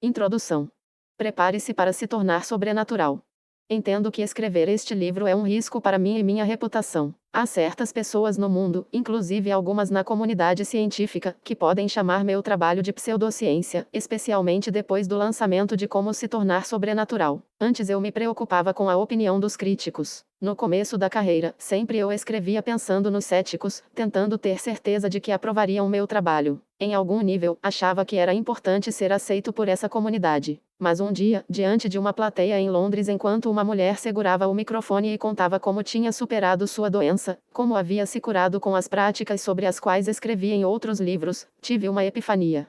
Introdução. Prepare-se para se tornar sobrenatural. Entendo que escrever este livro é um risco para mim e minha reputação. Há certas pessoas no mundo, inclusive algumas na comunidade científica, que podem chamar meu trabalho de pseudociência, especialmente depois do lançamento de Como se tornar sobrenatural. Antes eu me preocupava com a opinião dos críticos. No começo da carreira, sempre eu escrevia pensando nos céticos, tentando ter certeza de que aprovariam meu trabalho. Em algum nível, achava que era importante ser aceito por essa comunidade. Mas um dia, diante de uma plateia em Londres enquanto uma mulher segurava o microfone e contava como tinha superado sua doença, como havia se curado com as práticas sobre as quais escrevi em outros livros, tive uma epifania.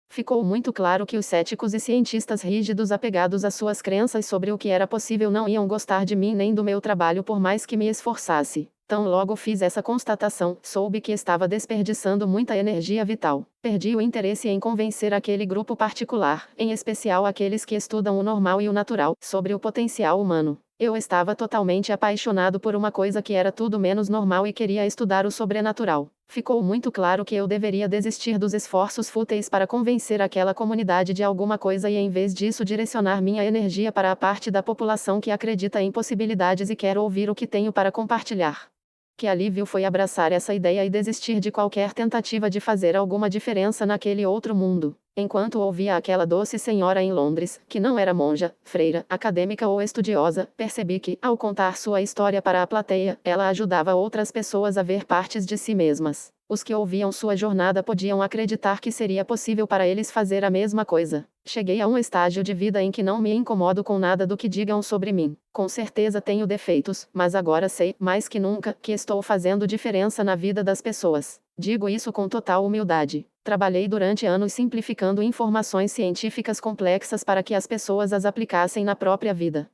Ficou muito claro que os céticos e cientistas rígidos apegados às suas crenças sobre o que era possível não iam gostar de mim nem do meu trabalho por mais que me esforçasse. Tão logo fiz essa constatação, soube que estava desperdiçando muita energia vital. Perdi o interesse em convencer aquele grupo particular, em especial aqueles que estudam o normal e o natural, sobre o potencial humano. Eu estava totalmente apaixonado por uma coisa que era tudo menos normal e queria estudar o sobrenatural. Ficou muito claro que eu deveria desistir dos esforços fúteis para convencer aquela comunidade de alguma coisa e em vez disso direcionar minha energia para a parte da população que acredita em possibilidades e quer ouvir o que tenho para compartilhar. Que alívio foi abraçar essa ideia e desistir de qualquer tentativa de fazer alguma diferença naquele outro mundo. Enquanto ouvia aquela doce senhora em Londres, que não era monja, freira, acadêmica ou estudiosa, percebi que, ao contar sua história para a plateia, ela ajudava outras pessoas a ver partes de si mesmas. Os que ouviam sua jornada podiam acreditar que seria possível para eles fazer a mesma coisa. Cheguei a um estágio de vida em que não me incomodo com nada do que digam sobre mim. Com certeza tenho defeitos, mas agora sei, mais que nunca, que estou fazendo diferença na vida das pessoas. Digo isso com total humildade. Trabalhei durante anos simplificando informações científicas complexas para que as pessoas as aplicassem na própria vida.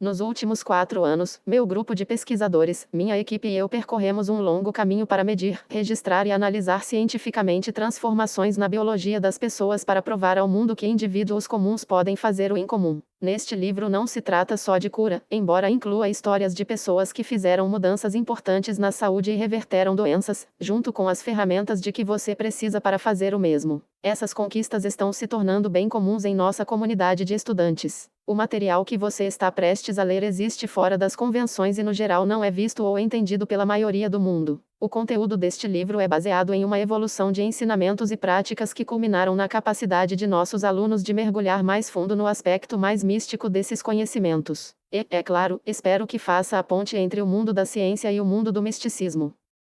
Nos últimos 4 anos, meu grupo de pesquisadores, minha equipe e eu percorremos um longo caminho para medir, registrar e analisar cientificamente transformações na biologia das pessoas para provar ao mundo que indivíduos comuns podem fazer o incomum. Neste livro não se trata só de cura, embora inclua histórias de pessoas que fizeram mudanças importantes na saúde e reverteram doenças, junto com as ferramentas de que você precisa para fazer o mesmo. Essas conquistas estão se tornando bem comuns em nossa comunidade de estudantes. O material que você está prestes a ler existe fora das convenções e no geral não é visto ou entendido pela maioria do mundo. O conteúdo deste livro é baseado em uma evolução de ensinamentos e práticas que culminaram na capacidade de nossos alunos de mergulhar mais fundo no aspecto mais místico desses conhecimentos. E, é claro, espero que faça a ponte entre o mundo da ciência e o mundo do misticismo.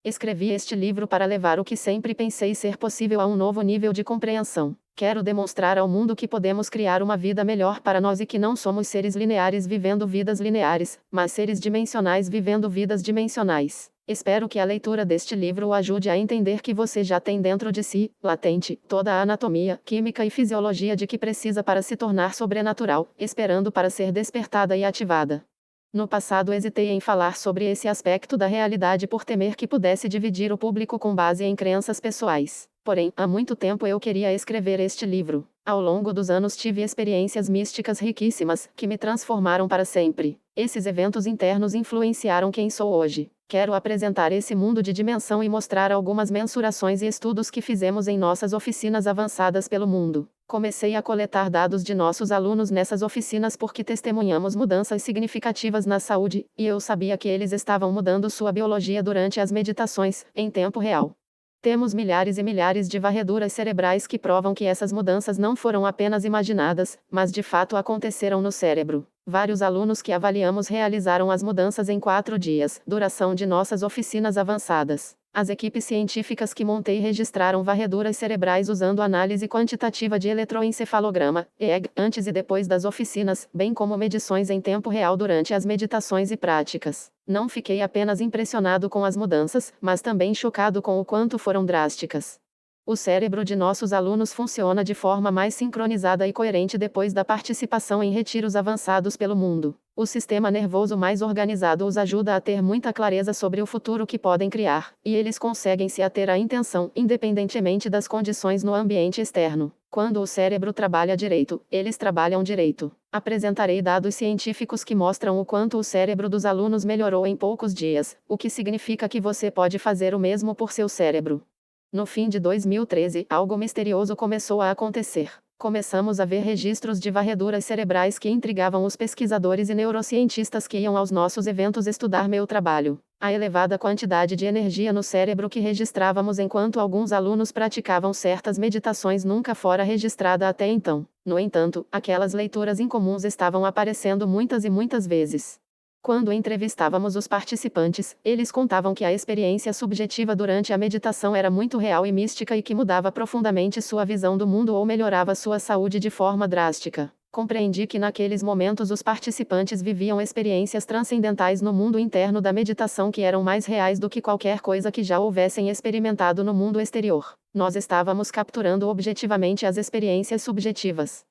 Escrevi este livro para levar o que sempre pensei ser possível a um novo nível de compreensão. Quero demonstrar ao mundo que podemos criar uma vida melhor para nós e que não somos seres lineares vivendo vidas lineares, mas seres dimensionais vivendo vidas dimensionais. Espero que a leitura deste livro o ajude a entender que você já tem dentro de si, latente, toda a anatomia, química e fisiologia de que precisa para se tornar sobrenatural, esperando para ser despertada e ativada. No passado hesitei em falar sobre esse aspecto da realidade por temer que pudesse dividir o público com base em crenças pessoais. Porém, há muito tempo eu queria escrever este livro. Ao longo dos anos tive experiências místicas riquíssimas, que me transformaram para sempre. Esses eventos internos influenciaram quem sou hoje. Quero apresentar esse mundo de dimensão e mostrar algumas mensurações e estudos que fizemos em nossas oficinas avançadas pelo mundo. Comecei a coletar dados de nossos alunos nessas oficinas porque testemunhamos mudanças significativas na saúde, e eu sabia que eles estavam mudando sua biologia durante as meditações, em tempo real. Temos milhares e milhares de varreduras cerebrais que provam que essas mudanças não foram apenas imaginadas, mas de fato aconteceram no cérebro. Vários alunos que avaliamos realizaram as mudanças em 4 dias, duração de nossas oficinas avançadas. As equipes científicas que montei registraram varreduras cerebrais usando análise quantitativa de eletroencefalograma, EEG, antes e depois das oficinas, bem como medições em tempo real durante as meditações e práticas. Não fiquei apenas impressionado com as mudanças, mas também chocado com o quanto foram drásticas. O cérebro de nossos alunos funciona de forma mais sincronizada e coerente depois da participação em retiros avançados pelo mundo. O sistema nervoso mais organizado os ajuda a ter muita clareza sobre o futuro que podem criar, e eles conseguem se ater à intenção, independentemente das condições no ambiente externo. Quando o cérebro trabalha direito, eles trabalham direito. Apresentarei dados científicos que mostram o quanto o cérebro dos alunos melhorou em poucos dias, o que significa que você pode fazer o mesmo por seu cérebro. No fim de 2013, algo misterioso começou a acontecer. Começamos a ver registros de varreduras cerebrais que intrigavam os pesquisadores e neurocientistas que iam aos nossos eventos estudar meu trabalho. A elevada quantidade de energia no cérebro que registrávamos enquanto alguns alunos praticavam certas meditações nunca fora registrada até então. No entanto, aquelas leituras incomuns estavam aparecendo muitas e muitas vezes. Quando entrevistávamos os participantes, eles contavam que a experiência subjetiva durante a meditação era muito real e mística e que mudava profundamente sua visão do mundo ou melhorava sua saúde de forma drástica. Compreendi que naqueles momentos os participantes viviam experiências transcendentais no mundo interno da meditação que eram mais reais do que qualquer coisa que já houvessem experimentado no mundo exterior. Nós estávamos capturando objetivamente as experiências subjetivas.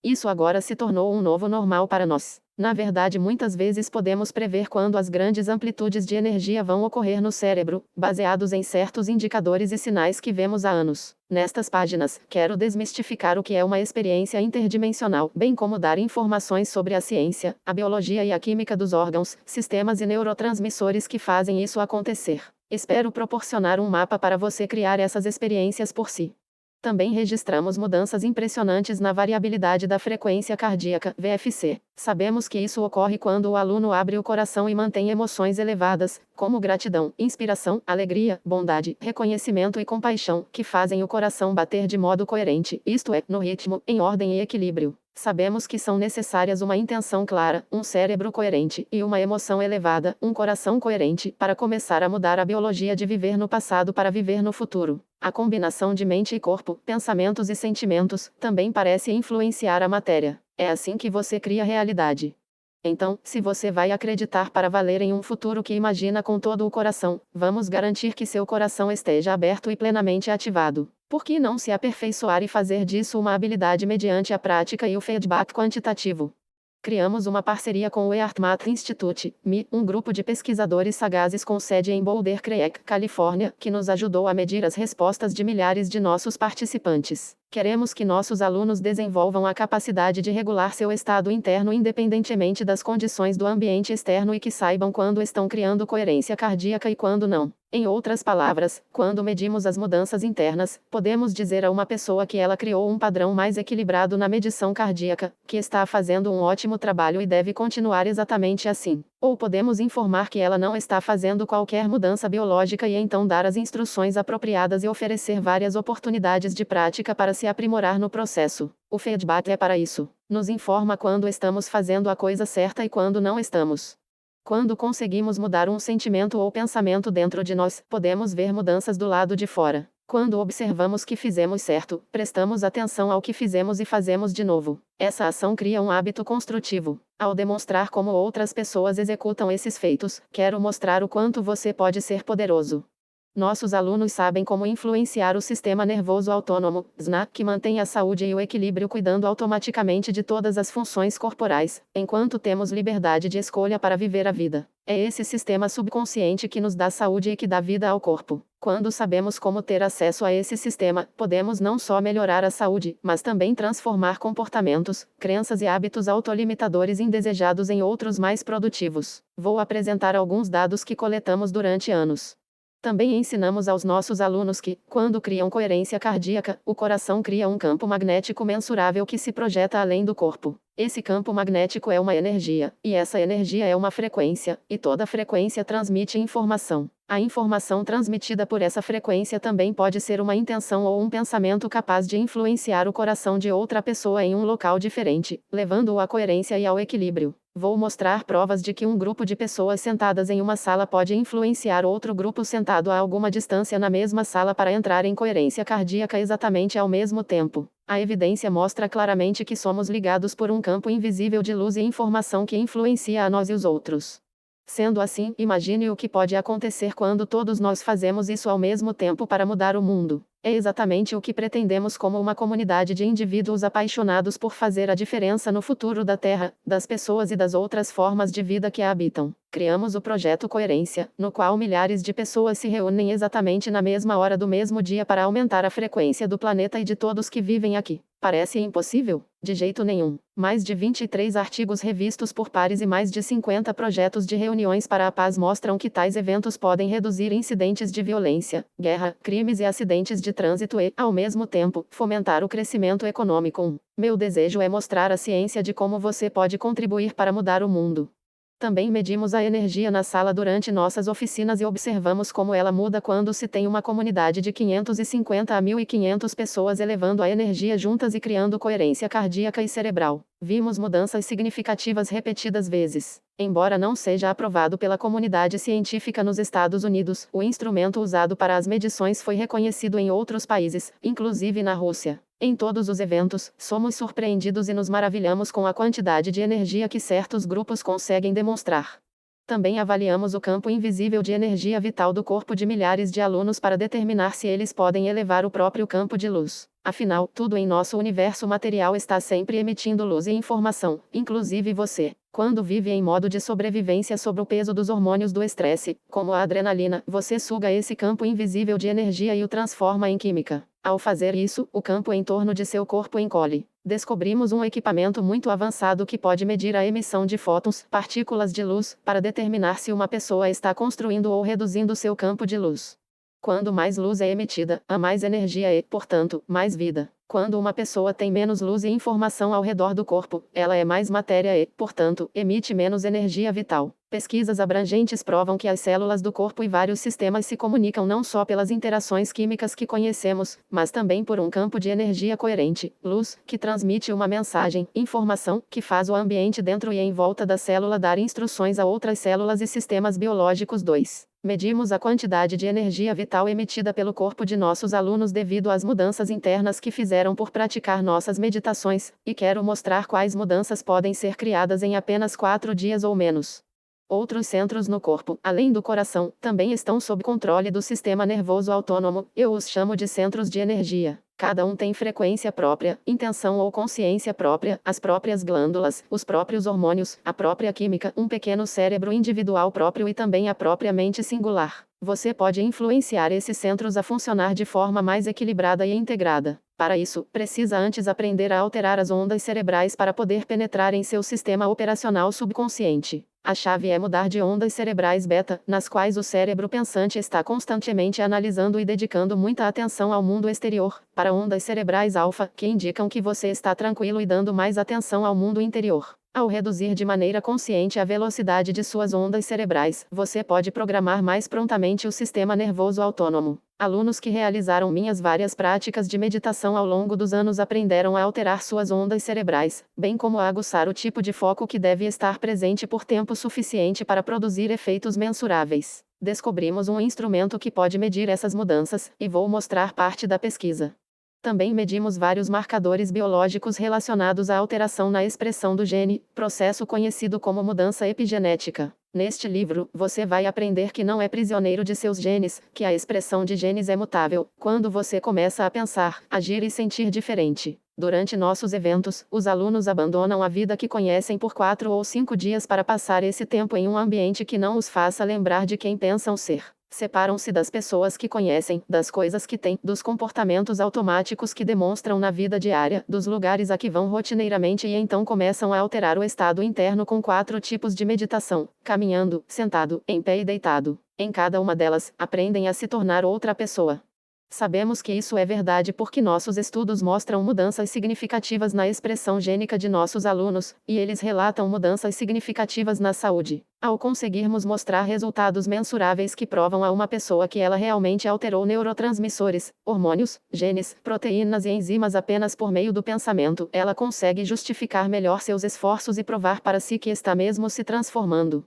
Isso agora se tornou um novo normal para nós. Na verdade, muitas vezes podemos prever quando as grandes amplitudes de energia vão ocorrer no cérebro, baseados em certos indicadores e sinais que vemos há anos. Nestas páginas, quero desmistificar o que é uma experiência interdimensional, bem como dar informações sobre a ciência, a biologia e a química dos órgãos, sistemas e neurotransmissores que fazem isso acontecer. Espero proporcionar um mapa para você criar essas experiências por si. Também registramos mudanças impressionantes na variabilidade da frequência cardíaca, VFC. Sabemos que isso ocorre quando o aluno abre o coração e mantém emoções elevadas, como gratidão, inspiração, alegria, bondade, reconhecimento e compaixão, que fazem o coração bater de modo coerente, isto é, no ritmo, em ordem e equilíbrio. Sabemos que são necessárias uma intenção clara, um cérebro coerente e uma emoção elevada, um coração coerente, para começar a mudar a biologia de viver no passado para viver no futuro. A combinação de mente e corpo, pensamentos e sentimentos, também parece influenciar a matéria. É assim que você cria realidade. Então, se você vai acreditar para valer em um futuro que imagina com todo o coração, vamos garantir que seu coração esteja aberto e plenamente ativado. Por que não se aperfeiçoar e fazer disso uma habilidade mediante a prática e o feedback quantitativo? Criamos uma parceria com o HeartMath Institute, MI, um grupo de pesquisadores sagazes com sede em Boulder Creek, Califórnia, que nos ajudou a medir as respostas de milhares de nossos participantes. Queremos que nossos alunos desenvolvam a capacidade de regular seu estado interno independentemente das condições do ambiente externo e que saibam quando estão criando coerência cardíaca e quando não. Em outras palavras, quando medimos as mudanças internas, podemos dizer a uma pessoa que ela criou um padrão mais equilibrado na medição cardíaca, que está fazendo um ótimo trabalho e deve continuar exatamente assim. Ou podemos informar que ela não está fazendo qualquer mudança biológica e então dar as instruções apropriadas e oferecer várias oportunidades de prática para se aprimorar no processo. O feedback é para isso. Nos informa quando estamos fazendo a coisa certa e quando não estamos. Quando conseguimos mudar um sentimento ou pensamento dentro de nós, podemos ver mudanças do lado de fora. Quando observamos que fizemos certo, prestamos atenção ao que fizemos e fazemos de novo. Essa ação cria um hábito construtivo. Ao demonstrar como outras pessoas executam esses feitos, quero mostrar o quanto você pode ser poderoso. Nossos alunos sabem como influenciar o sistema nervoso autônomo, SNA, que mantém a saúde e o equilíbrio cuidando automaticamente de todas as funções corporais, enquanto temos liberdade de escolha para viver a vida. É esse sistema subconsciente que nos dá saúde e que dá vida ao corpo. Quando sabemos como ter acesso a esse sistema, podemos não só melhorar a saúde, mas também transformar comportamentos, crenças e hábitos autolimitadores indesejados em outros mais produtivos. Vou apresentar alguns dados que coletamos durante anos. Também ensinamos aos nossos alunos que, quando criam coerência cardíaca, o coração cria um campo magnético mensurável que se projeta além do corpo. Esse campo magnético é uma energia, e essa energia é uma frequência, e toda frequência transmite informação. A informação transmitida por essa frequência também pode ser uma intenção ou um pensamento capaz de influenciar o coração de outra pessoa em um local diferente, levando-o à coerência e ao equilíbrio. Vou mostrar provas de que um grupo de pessoas sentadas em uma sala pode influenciar outro grupo sentado a alguma distância na mesma sala para entrar em coerência cardíaca exatamente ao mesmo tempo. A evidência mostra claramente que somos ligados por um campo invisível de luz e informação que influencia a nós e os outros. Sendo assim, imagine o que pode acontecer quando todos nós fazemos isso ao mesmo tempo para mudar o mundo. É exatamente o que pretendemos como uma comunidade de indivíduos apaixonados por fazer a diferença no futuro da Terra, das pessoas e das outras formas de vida que a habitam. Criamos o projeto Coerência, no qual milhares de pessoas se reúnem exatamente na mesma hora do mesmo dia para aumentar a frequência do planeta e de todos que vivem aqui. Parece impossível? De jeito nenhum. Mais de 23 artigos revistos por pares e mais de 50 projetos de reuniões para a paz mostram que tais eventos podem reduzir incidentes de violência, guerra, crimes e acidentes de trânsito e, ao mesmo tempo, fomentar o crescimento econômico. Meu desejo é mostrar a ciência de como você pode contribuir para mudar o mundo. Também medimos a energia na sala durante nossas oficinas e observamos como ela muda quando se tem uma comunidade de 550 a 1.500 pessoas elevando a energia juntas e criando coerência cardíaca e cerebral. Vimos mudanças significativas repetidas vezes. Embora não seja aprovado pela comunidade científica nos Estados Unidos, o instrumento usado para as medições foi reconhecido em outros países, inclusive na Rússia. Em todos os eventos, somos surpreendidos e nos maravilhamos com a quantidade de energia que certos grupos conseguem demonstrar. Também avaliamos o campo invisível de energia vital do corpo de milhares de alunos para determinar se eles podem elevar o próprio campo de luz. Afinal, tudo em nosso universo material está sempre emitindo luz e informação, inclusive você. Quando vive em modo de sobrevivência sob o peso dos hormônios do estresse, como a adrenalina, você suga esse campo invisível de energia e o transforma em química. Ao fazer isso, o campo em torno de seu corpo encolhe. Descobrimos um equipamento muito avançado que pode medir a emissão de fótons, partículas de luz, para determinar se uma pessoa está construindo ou reduzindo seu campo de luz. Quando mais luz é emitida, há mais energia e, portanto, mais vida. Quando uma pessoa tem menos luz e informação ao redor do corpo, ela é mais matéria e, portanto, emite menos energia vital. Pesquisas abrangentes provam que as células do corpo e vários sistemas se comunicam não só pelas interações químicas que conhecemos, mas também por um campo de energia coerente, luz, que transmite uma mensagem, informação, que faz o ambiente dentro e em volta da célula dar instruções a outras células e sistemas biológicos. 2. Medimos a quantidade de energia vital emitida pelo corpo de nossos alunos devido às mudanças internas que fizeram por praticar nossas meditações, e quero mostrar quais mudanças podem ser criadas em apenas 4 dias ou menos. Outros centros no corpo, além do coração, também estão sob controle do sistema nervoso autônomo, eu os chamo de centros de energia. Cada um tem frequência própria, intenção ou consciência própria, as próprias glândulas, os próprios hormônios, a própria química, um pequeno cérebro individual próprio e também a própria mente singular. Você pode influenciar esses centros a funcionar de forma mais equilibrada e integrada. Para isso, precisa antes aprender a alterar as ondas cerebrais para poder penetrar em seu sistema operacional subconsciente. A chave é mudar de ondas cerebrais beta, nas quais o cérebro pensante está constantemente analisando e dedicando muita atenção ao mundo exterior, para ondas cerebrais alfa, que indicam que você está tranquilo e dando mais atenção ao mundo interior. Ao reduzir de maneira consciente a velocidade de suas ondas cerebrais, você pode programar mais prontamente o sistema nervoso autônomo. Alunos que realizaram minhas várias práticas de meditação ao longo dos anos aprenderam a alterar suas ondas cerebrais, bem como a aguçar o tipo de foco que deve estar presente por tempo suficiente para produzir efeitos mensuráveis. Descobrimos um instrumento que pode medir essas mudanças, e vou mostrar parte da pesquisa. Também medimos vários marcadores biológicos relacionados à alteração na expressão do gene, processo conhecido como mudança epigenética. Neste livro, você vai aprender que não é prisioneiro de seus genes, que a expressão de genes é mutável, quando você começa a pensar, agir e sentir diferente. Durante nossos eventos, os alunos abandonam a vida que conhecem por 4 ou 5 dias para passar esse tempo em um ambiente que não os faça lembrar de quem pensam ser. Separam-se das pessoas que conhecem, das coisas que têm, dos comportamentos automáticos que demonstram na vida diária, dos lugares a que vão rotineiramente e então começam a alterar o estado interno com 4 tipos de meditação: caminhando, sentado, em pé e deitado. Em cada uma delas, aprendem a se tornar outra pessoa. Sabemos que isso é verdade porque nossos estudos mostram mudanças significativas na expressão gênica de nossos alunos, e eles relatam mudanças significativas na saúde. Ao conseguirmos mostrar resultados mensuráveis que provam a uma pessoa que ela realmente alterou neurotransmissores, hormônios, genes, proteínas e enzimas apenas por meio do pensamento, ela consegue justificar melhor seus esforços e provar para si que está mesmo se transformando.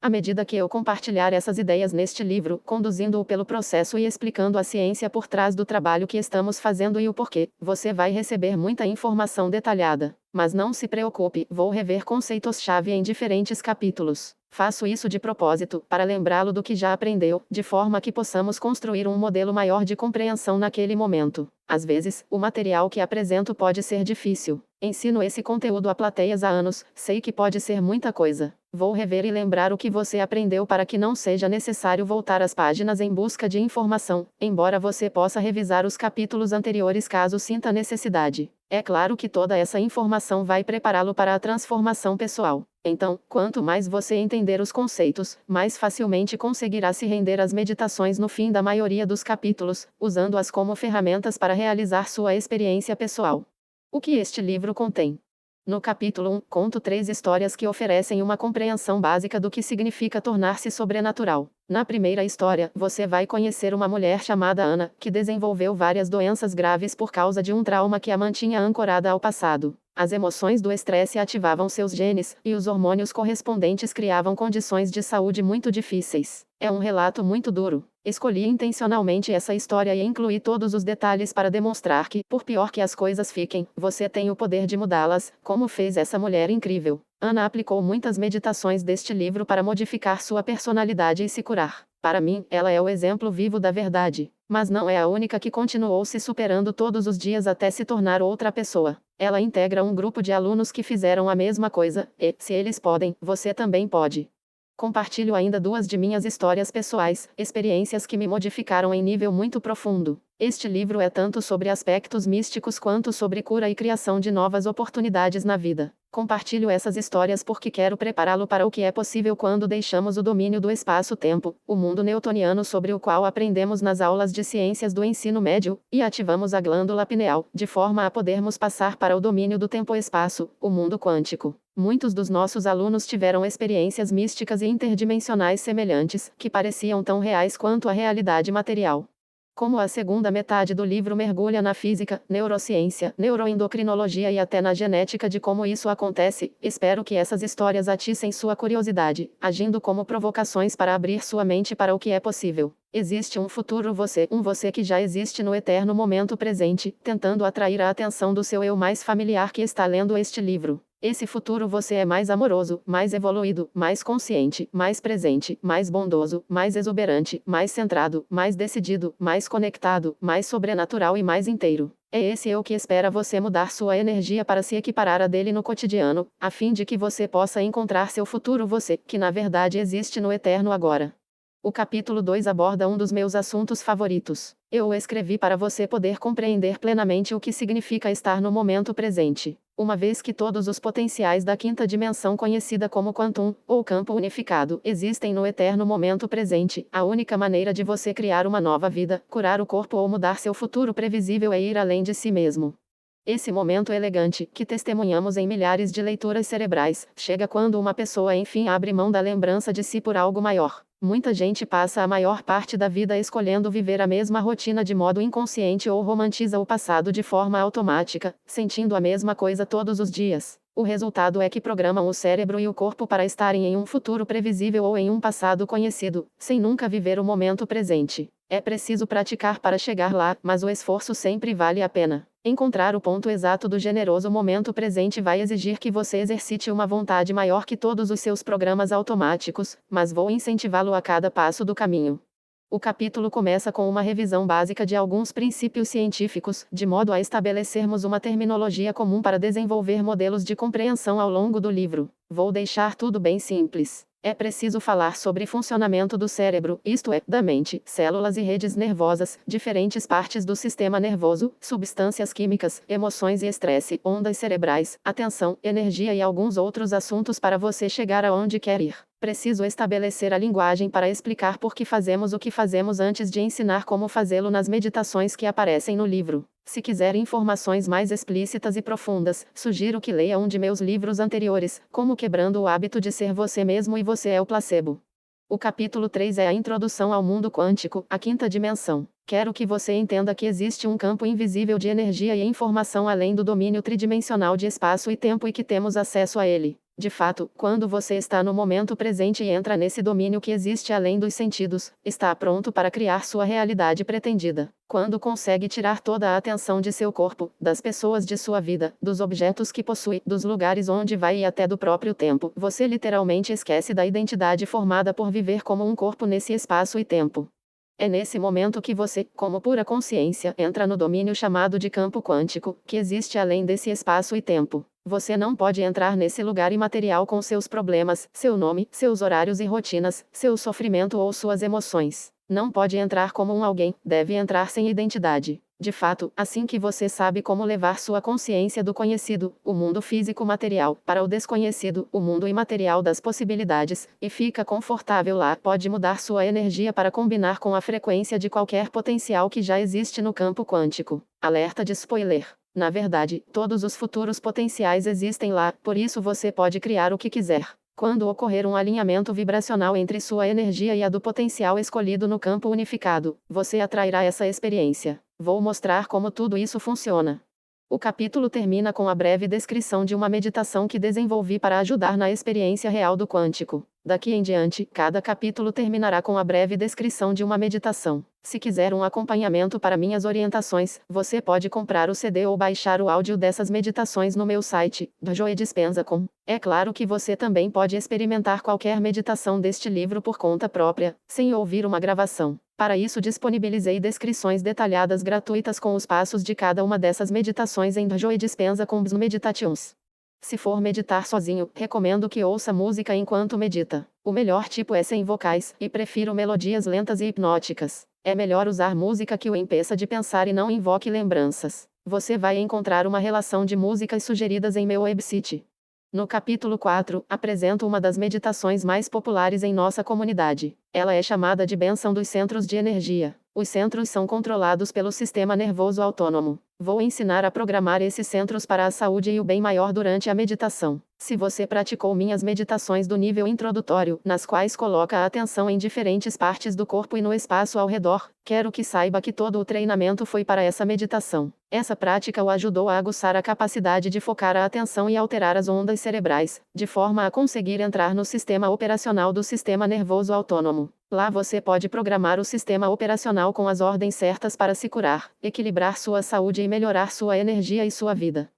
À medida que eu compartilhar essas ideias neste livro, conduzindo-o pelo processo e explicando a ciência por trás do trabalho que estamos fazendo e o porquê, você vai receber muita informação detalhada. Mas não se preocupe, vou rever conceitos-chave em diferentes capítulos. Faço isso de propósito, para lembrá-lo do que já aprendeu, de forma que possamos construir um modelo maior de compreensão naquele momento. Às vezes, o material que apresento pode ser difícil. Ensino esse conteúdo a plateias há anos, sei que pode ser muita coisa. Vou rever e lembrar o que você aprendeu para que não seja necessário voltar às páginas em busca de informação, embora você possa revisar os capítulos anteriores caso sinta necessidade. É claro que toda essa informação vai prepará-lo para a transformação pessoal. Então, quanto mais você entender os conceitos, mais facilmente conseguirá se render às meditações no fim da maioria dos capítulos, usando-as como ferramentas para realizar sua experiência pessoal. O que este livro contém? No capítulo 1, conto 3 histórias que oferecem uma compreensão básica do que significa tornar-se sobrenatural. Na primeira história, você vai conhecer uma mulher chamada Ana, que desenvolveu várias doenças graves por causa de um trauma que a mantinha ancorada ao passado. As emoções do estresse ativavam seus genes, e os hormônios correspondentes criavam condições de saúde muito difíceis. É um relato muito duro. Escolhi intencionalmente essa história e incluí todos os detalhes para demonstrar que, por pior que as coisas fiquem, você tem o poder de mudá-las, como fez essa mulher incrível. Ana aplicou muitas meditações deste livro para modificar sua personalidade e se curar. Para mim, ela é o exemplo vivo da verdade. Mas não é a única que continuou se superando todos os dias até se tornar outra pessoa. Ela integra um grupo de alunos que fizeram a mesma coisa, e, se eles podem, você também pode. Compartilho ainda 2 de minhas histórias pessoais, experiências que me modificaram em nível muito profundo. Este livro é tanto sobre aspectos místicos quanto sobre cura e criação de novas oportunidades na vida. Compartilho essas histórias porque quero prepará-lo para o que é possível quando deixamos o domínio do espaço-tempo, o mundo newtoniano sobre o qual aprendemos nas aulas de ciências do ensino médio, e ativamos a glândula pineal, de forma a podermos passar para o domínio do tempo-espaço, o mundo quântico. Muitos dos nossos alunos tiveram experiências místicas e interdimensionais semelhantes, que pareciam tão reais quanto a realidade material. Como a segunda metade do livro mergulha na física, neurociência, neuroendocrinologia e até na genética de como isso acontece, espero que essas histórias atiçem sua curiosidade, agindo como provocações para abrir sua mente para o que é possível. Existe um futuro você, um você que já existe no eterno momento presente, tentando atrair a atenção do seu eu mais familiar que está lendo este livro. Esse futuro você é mais amoroso, mais evoluído, mais consciente, mais presente, mais bondoso, mais exuberante, mais centrado, mais decidido, mais conectado, mais sobrenatural e mais inteiro. É esse eu que espera você mudar sua energia para se equiparar a dele no cotidiano, a fim de que você possa encontrar seu futuro você, que na verdade existe no eterno agora. O capítulo 2 aborda um dos meus assuntos favoritos. Eu o escrevi para você poder compreender plenamente o que significa estar no momento presente. Uma vez que todos os potenciais da quinta dimensão conhecida como Quantum, ou campo unificado, existem no eterno momento presente, a única maneira de você criar uma nova vida, curar o corpo ou mudar seu futuro previsível é ir além de si mesmo. Esse momento elegante, que testemunhamos em milhares de leituras cerebrais, chega quando uma pessoa enfim abre mão da lembrança de si por algo maior. Muita gente passa a maior parte da vida escolhendo viver a mesma rotina de modo inconsciente ou romantiza o passado de forma automática, sentindo a mesma coisa todos os dias. O resultado é que programam o cérebro e o corpo para estarem em um futuro previsível ou em um passado conhecido, sem nunca viver o momento presente. É preciso praticar para chegar lá, mas o esforço sempre vale a pena. Encontrar o ponto exato do generoso momento presente vai exigir que você exercite uma vontade maior que todos os seus programas automáticos, mas vou incentivá-lo a cada passo do caminho. O capítulo começa com uma revisão básica de alguns princípios científicos, de modo a estabelecermos uma terminologia comum para desenvolver modelos de compreensão ao longo do livro. Vou deixar tudo bem simples. É preciso falar sobre funcionamento do cérebro, isto é, da mente, células e redes nervosas, diferentes partes do sistema nervoso, substâncias químicas, emoções e estresse, ondas cerebrais, atenção, energia e alguns outros assuntos para você chegar aonde quer ir. Preciso estabelecer a linguagem para explicar por que fazemos o que fazemos antes de ensinar como fazê-lo nas meditações que aparecem no livro. Se quiser informações mais explícitas e profundas, sugiro que leia um de meus livros anteriores, como Quebrando o Hábito de Ser Você Mesmo e Você é o Placebo. O capítulo 3 é a introdução ao mundo quântico, a quinta dimensão. Quero que você entenda que existe um campo invisível de energia e informação além do domínio tridimensional de espaço e tempo e que temos acesso a ele. De fato, quando você está no momento presente e entra nesse domínio que existe além dos sentidos, está pronto para criar sua realidade pretendida. Quando consegue tirar toda a atenção de seu corpo, das pessoas de sua vida, dos objetos que possui, dos lugares onde vai e até do próprio tempo, você literalmente esquece da identidade formada por viver como um corpo nesse espaço e tempo. É nesse momento que você, como pura consciência, entra no domínio chamado de campo quântico, que existe além desse espaço e tempo. Você não pode entrar nesse lugar imaterial com seus problemas, seu nome, seus horários e rotinas, seu sofrimento ou suas emoções. Não pode entrar como um alguém, deve entrar sem identidade. De fato, assim que você sabe como levar sua consciência do conhecido, o mundo físico material, para o desconhecido, o mundo imaterial das possibilidades, e fica confortável lá, pode mudar sua energia para combinar com a frequência de qualquer potencial que já existe no campo quântico. Alerta de spoiler. Na verdade, todos os futuros potenciais existem lá, por isso você pode criar o que quiser. Quando ocorrer um alinhamento vibracional entre sua energia e a do potencial escolhido no campo unificado, você atrairá essa experiência. Vou mostrar como tudo isso funciona. O capítulo termina com a breve descrição de uma meditação que desenvolvi para ajudar na experiência real do quântico. Daqui em diante, cada capítulo terminará com a breve descrição de uma meditação. Se quiser um acompanhamento para minhas orientações, você pode comprar o CD ou baixar o áudio dessas meditações no meu site, joedispenza.com. É claro que você também pode experimentar qualquer meditação deste livro por conta própria, sem ouvir uma gravação. Para isso disponibilizei descrições detalhadas gratuitas com os passos de cada uma dessas meditações em joedispenza.com Meditations. Se for meditar sozinho, recomendo que ouça música enquanto medita. O melhor tipo é sem vocais, e prefiro melodias lentas e hipnóticas. É melhor usar música que o impeça de pensar e não invoque lembranças. Você vai encontrar uma relação de músicas sugeridas em meu website. No capítulo 4, apresento uma das meditações mais populares em nossa comunidade. Ela é chamada de bênção dos centros de energia. Os centros são controlados pelo sistema nervoso autônomo. Vou ensinar a programar esses centros para a saúde e o bem maior durante a meditação. Se você praticou minhas meditações do nível introdutório, nas quais coloca a atenção em diferentes partes do corpo e no espaço ao redor, quero que saiba que todo o treinamento foi para essa meditação. Essa prática o ajudou a aguçar a capacidade de focar a atenção e alterar as ondas cerebrais, de forma a conseguir entrar no sistema operacional do sistema nervoso autônomo. Lá você pode programar o sistema operacional com as ordens certas para se curar, equilibrar sua saúde e melhorar sua energia e sua vida.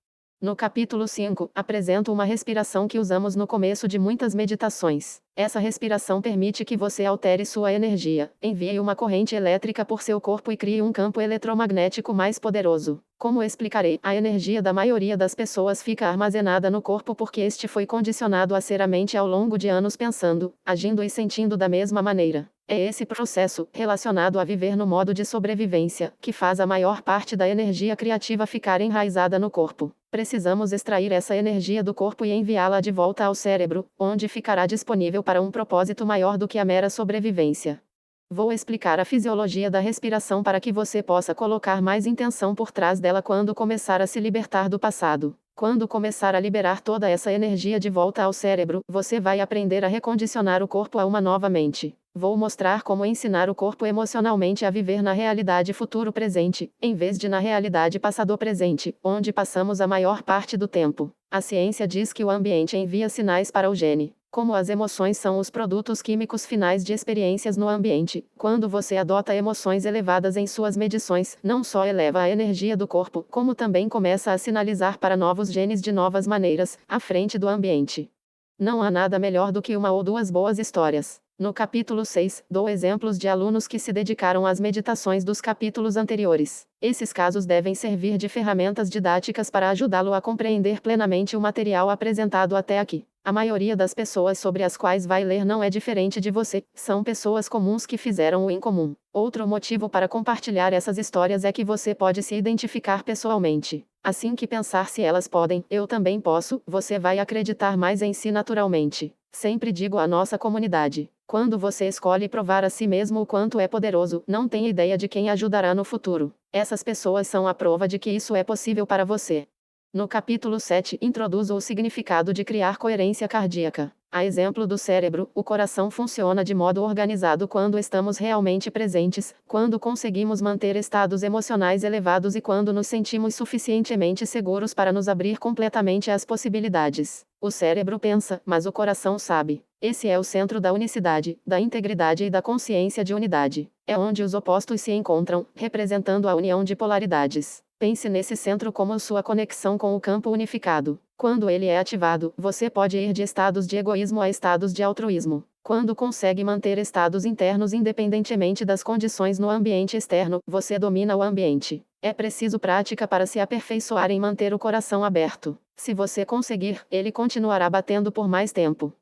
No capítulo 5, apresento uma respiração que usamos no começo de muitas meditações. Essa respiração permite que você altere sua energia, envie uma corrente elétrica por seu corpo e crie um campo eletromagnético mais poderoso. Como explicarei, a energia da maioria das pessoas fica armazenada no corpo porque este foi condicionado a ser a mente ao longo de anos pensando, agindo e sentindo da mesma maneira. É esse processo, relacionado a viver no modo de sobrevivência, que faz a maior parte da energia criativa ficar enraizada no corpo. Precisamos extrair essa energia do corpo e enviá-la de volta ao cérebro, onde ficará disponível para um propósito maior do que a mera sobrevivência. Vou explicar a fisiologia da respiração para que você possa colocar mais intenção por trás dela quando começar a se libertar do passado. Quando começar a liberar toda essa energia de volta ao cérebro, você vai aprender a recondicionar o corpo a uma nova mente. Vou mostrar como ensinar o corpo emocionalmente a viver na realidade futuro-presente, em vez de na realidade passado-presente, onde passamos a maior parte do tempo. A ciência diz que o ambiente envia sinais para o gene. Como as emoções são os produtos químicos finais de experiências no ambiente, quando você adota emoções elevadas em suas medições, não só eleva a energia do corpo, como também começa a sinalizar para novos genes de novas maneiras, à frente do ambiente. Não há nada melhor do que uma ou duas boas histórias. No capítulo 6, dou exemplos de alunos que se dedicaram às meditações dos capítulos anteriores. Esses casos devem servir de ferramentas didáticas para ajudá-lo a compreender plenamente o material apresentado até aqui. A maioria das pessoas sobre as quais vai ler não é diferente de você, são pessoas comuns que fizeram o incomum. Outro motivo para compartilhar essas histórias é que você pode se identificar pessoalmente. Assim que pensar se elas podem, eu também posso, você vai acreditar mais em si naturalmente. Sempre digo à nossa comunidade: quando você escolhe provar a si mesmo o quanto é poderoso, não tem ideia de quem ajudará no futuro. Essas pessoas são a prova de que isso é possível para você. No capítulo 7, introduzo o significado de criar coerência cardíaca. A exemplo do cérebro, o coração funciona de modo organizado quando estamos realmente presentes, quando conseguimos manter estados emocionais elevados e quando nos sentimos suficientemente seguros para nos abrir completamente às possibilidades. O cérebro pensa, mas o coração sabe. Esse é o centro da unicidade, da integridade e da consciência de unidade. É onde os opostos se encontram, representando a união de polaridades. Pense nesse centro como sua conexão com o campo unificado. Quando ele é ativado, você pode ir de estados de egoísmo a estados de altruísmo. Quando consegue manter estados internos independentemente das condições no ambiente externo, você domina o ambiente. É preciso prática para se aperfeiçoar em manter o coração aberto. Se você conseguir, ele continuará batendo por mais tempo.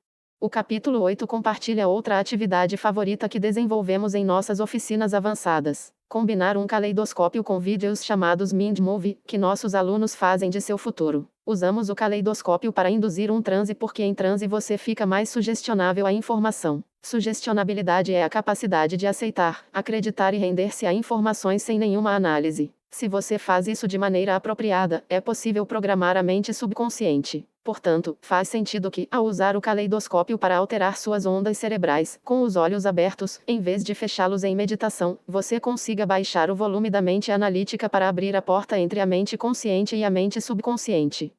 O capítulo 8 compartilha outra atividade favorita que desenvolvemos em nossas oficinas avançadas. Combinar um caleidoscópio com vídeos chamados Mind Movie, que nossos alunos fazem de seu futuro. Usamos o caleidoscópio para induzir um transe porque em transe você fica mais sugestionável à informação. Sugestionabilidade é a capacidade de aceitar, acreditar e render-se a informações sem nenhuma análise. Se você faz isso de maneira apropriada, é possível programar a mente subconsciente. Portanto, faz sentido que, ao usar o caleidoscópio para alterar suas ondas cerebrais, com os olhos abertos, em vez de fechá-los em meditação, você consiga baixar o volume da mente analítica para abrir a porta entre a mente consciente e a mente subconsciente.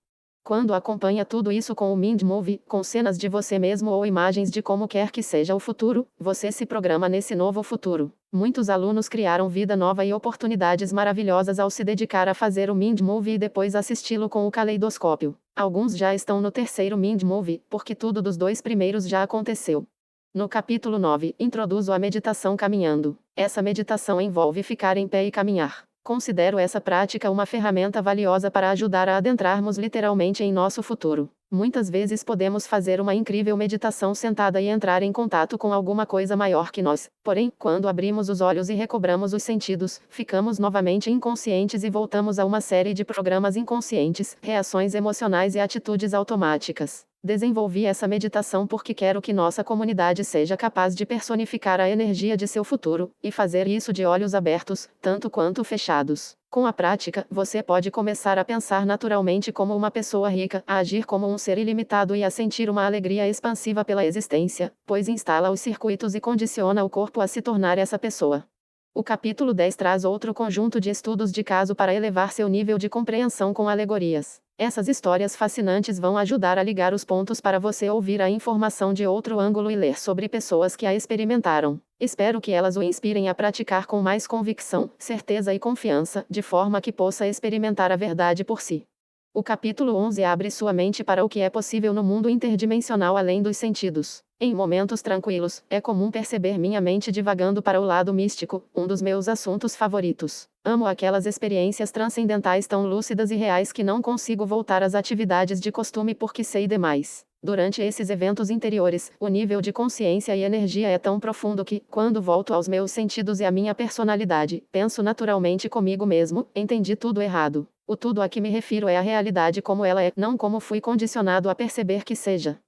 Quando acompanha tudo isso com o Mind Movie, com cenas de você mesmo ou imagens de como quer que seja o futuro, você se programa nesse novo futuro. Muitos alunos criaram vida nova e oportunidades maravilhosas ao se dedicar a fazer o Mind Movie e depois assisti-lo com o caleidoscópio. Alguns já estão no terceiro Mind Movie, porque tudo dos 2 primeiros já aconteceu. No capítulo 9, introduzo a meditação caminhando. Essa meditação envolve ficar em pé e caminhar. Considero essa prática uma ferramenta valiosa para ajudar a adentrarmos literalmente em nosso futuro. Muitas vezes podemos fazer uma incrível meditação sentada e entrar em contato com alguma coisa maior que nós. Porém, quando abrimos os olhos e recobramos os sentidos, ficamos novamente inconscientes e voltamos a uma série de programas inconscientes, reações emocionais e atitudes automáticas. Desenvolvi essa meditação porque quero que nossa comunidade seja capaz de personificar a energia de seu futuro, e fazer isso de olhos abertos, tanto quanto fechados. Com a prática, você pode começar a pensar naturalmente como uma pessoa rica, a agir como um ser ilimitado e a sentir uma alegria expansiva pela existência, pois instala os circuitos e condiciona o corpo a se tornar essa pessoa. O capítulo 10 traz outro conjunto de estudos de caso para elevar seu nível de compreensão com alegorias. Essas histórias fascinantes vão ajudar a ligar os pontos para você ouvir a informação de outro ângulo e ler sobre pessoas que a experimentaram. Espero que elas o inspirem a praticar com mais convicção, certeza e confiança, de forma que possa experimentar a verdade por si. O capítulo 11 abre sua mente para o que é possível no mundo interdimensional além dos sentidos. Em momentos tranquilos, é comum perceber minha mente divagando para o lado místico, um dos meus assuntos favoritos. Amo aquelas experiências transcendentais tão lúcidas e reais que não consigo voltar às atividades de costume porque sei demais. Durante esses eventos interiores, o nível de consciência e energia é tão profundo que, quando volto aos meus sentidos e à minha personalidade, penso naturalmente comigo mesmo: entendi tudo errado. O tudo a que me refiro é a realidade como ela é, não como fui condicionado a perceber que seja.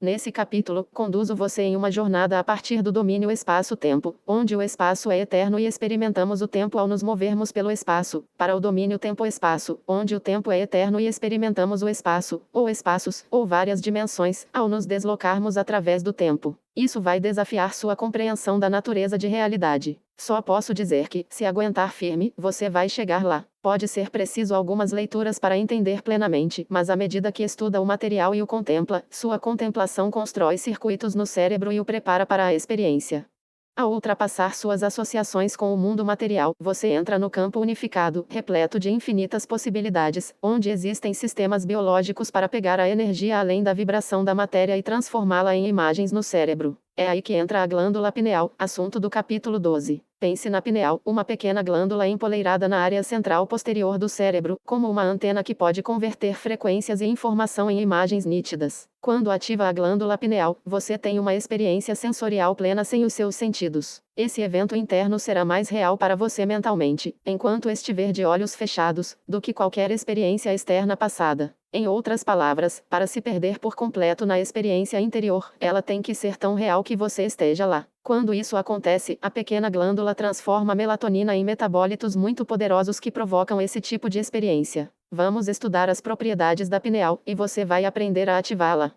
Nesse capítulo, conduzo você em uma jornada a partir do domínio espaço-tempo, onde o espaço é eterno e experimentamos o tempo ao nos movermos pelo espaço, para o domínio tempo-espaço, onde o tempo é eterno e experimentamos o espaço, ou espaços, ou várias dimensões, ao nos deslocarmos através do tempo. Isso vai desafiar sua compreensão da natureza de realidade. Só posso dizer que, se aguentar firme, você vai chegar lá. Pode ser preciso algumas leituras para entender plenamente, mas à medida que estuda o material e o contempla, sua contemplação constrói circuitos no cérebro e o prepara para a experiência. Ao ultrapassar suas associações com o mundo material, você entra no campo unificado, repleto de infinitas possibilidades, onde existem sistemas biológicos para pegar a energia além da vibração da matéria e transformá-la em imagens no cérebro. É aí que entra a glândula pineal, assunto do capítulo 12. Pense na pineal, uma pequena glândula empoleirada na área central posterior do cérebro, como uma antena que pode converter frequências e informação em imagens nítidas. Quando ativa a glândula pineal, você tem uma experiência sensorial plena sem os seus sentidos. Esse evento interno será mais real para você mentalmente, enquanto estiver de olhos fechados, do que qualquer experiência externa passada. Em outras palavras, para se perder por completo na experiência interior, ela tem que ser tão real que você esteja lá. Quando isso acontece, a pequena glândula transforma a melatonina em metabólitos muito poderosos que provocam esse tipo de experiência. Vamos estudar as propriedades da pineal, e você vai aprender a ativá-la.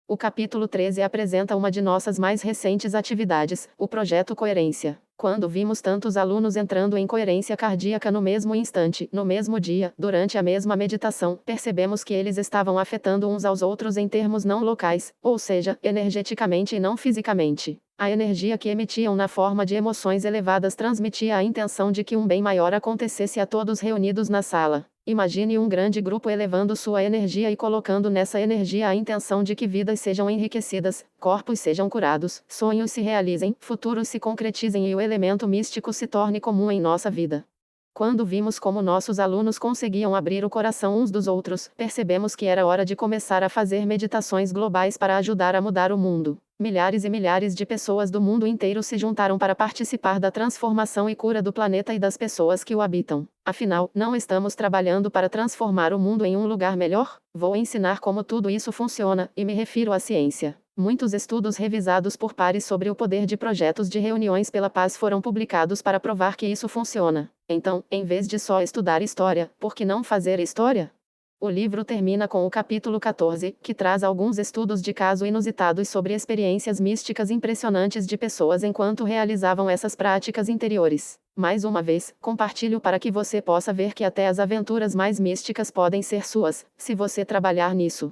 O capítulo 13 apresenta uma de nossas mais recentes atividades, o projeto Coerência. Quando vimos tantos alunos entrando em coerência cardíaca no mesmo instante, no mesmo dia, durante a mesma meditação, percebemos que eles estavam afetando uns aos outros em termos não locais, ou seja, energeticamente e não fisicamente. A energia que emitiam na forma de emoções elevadas transmitia a intenção de que um bem maior acontecesse a todos reunidos na sala. Imagine um grande grupo elevando sua energia e colocando nessa energia a intenção de que vidas sejam enriquecidas, corpos sejam curados, sonhos se realizem, futuros se concretizem e o elemento místico se torne comum em nossa vida. Quando vimos como nossos alunos conseguiam abrir o coração uns dos outros, percebemos que era hora de começar a fazer meditações globais para ajudar a mudar o mundo. Milhares e milhares de pessoas do mundo inteiro se juntaram para participar da transformação e cura do planeta e das pessoas que o habitam. Afinal, não estamos trabalhando para transformar o mundo em um lugar melhor? Vou ensinar como tudo isso funciona, e me refiro à ciência. Muitos estudos revisados por pares sobre o poder de projetos de reuniões pela paz foram publicados para provar que isso funciona. Então, em vez de só estudar história, por que não fazer história? O livro termina com o capítulo 14, que traz alguns estudos de caso inusitados sobre experiências místicas impressionantes de pessoas enquanto realizavam essas práticas interiores. Mais uma vez, compartilho para que você possa ver que até as aventuras mais místicas podem ser suas, se você trabalhar nisso.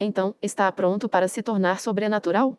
Então, está pronto para se tornar sobrenatural?